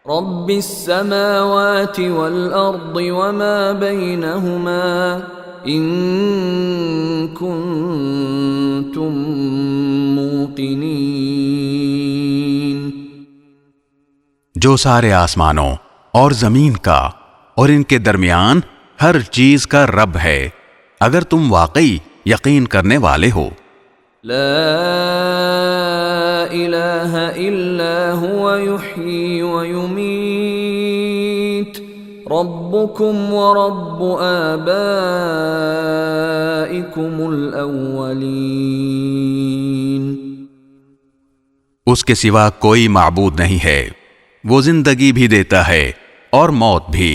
رب السماوات والأرض وما بينهما إن كنتم موقنين. جو سارے آسمانوں اور زمین کا اور ان کے درمیان ہر چیز کا رب ہے اگر تم واقعی یقین کرنے والے ہو. لا الہ الا هو یحیی ویمیت ربکم ورب آبائکم الاولین. اس کے سوا کوئی معبود نہیں ہے، وہ زندگی بھی دیتا ہے اور موت بھی،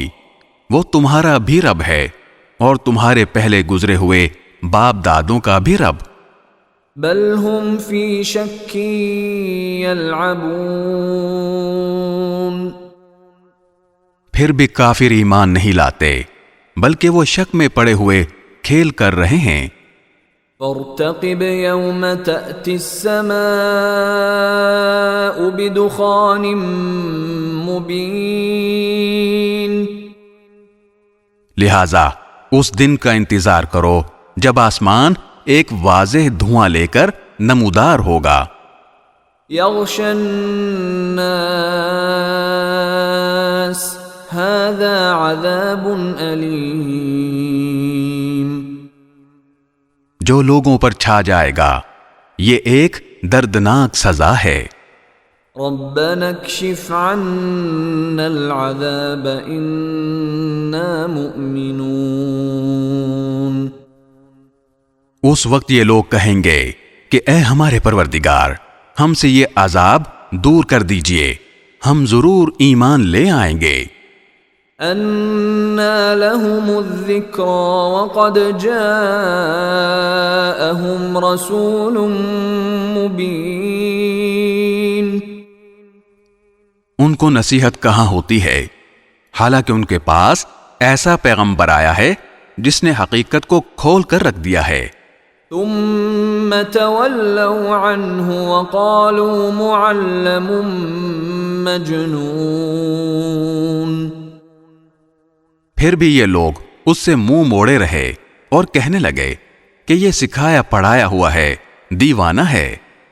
وہ تمہارا بھی رب ہے اور تمہارے پہلے گزرے ہوئے باپ دادوں کا بھی رب. بل هم فی شک یلعبون. پھر بھی کافر ایمان نہیں لاتے بلکہ وہ شک میں پڑے ہوئے کھیل کر رہے ہیں. فارتقب یوم تأتی السماء بدخان مبین. لہذا اس دن کا انتظار کرو جب آسمان ایک واضح دھواں لے کر نمودار ہوگا. یغشی الناس هذا عذاب علیم. جو لوگوں پر چھا جائے گا یہ ایک دردناک سزا ہے. ربنا اکشف عنا العذاب انا مؤمنون. اس وقت یہ لوگ کہیں گے کہ اے ہمارے پروردگار ہم سے یہ عذاب دور کر دیجئے، ہم ضرور ایمان لے آئیں گے. انا لهم الذکری وقد جاءهم رسول مبین. ان کو نصیحت کہاں ہوتی ہے حالانکہ ان کے پاس ایسا پیغمبر آیا ہے جس نے حقیقت کو کھول کر رکھ دیا ہے. ثم تولوا عنه وقالوا معلم مجنون. پھر بھی یہ لوگ اس سے منہ موڑے رہے اور کہنے لگے کہ یہ سکھایا پڑھایا ہوا ہے، دیوانہ ہے.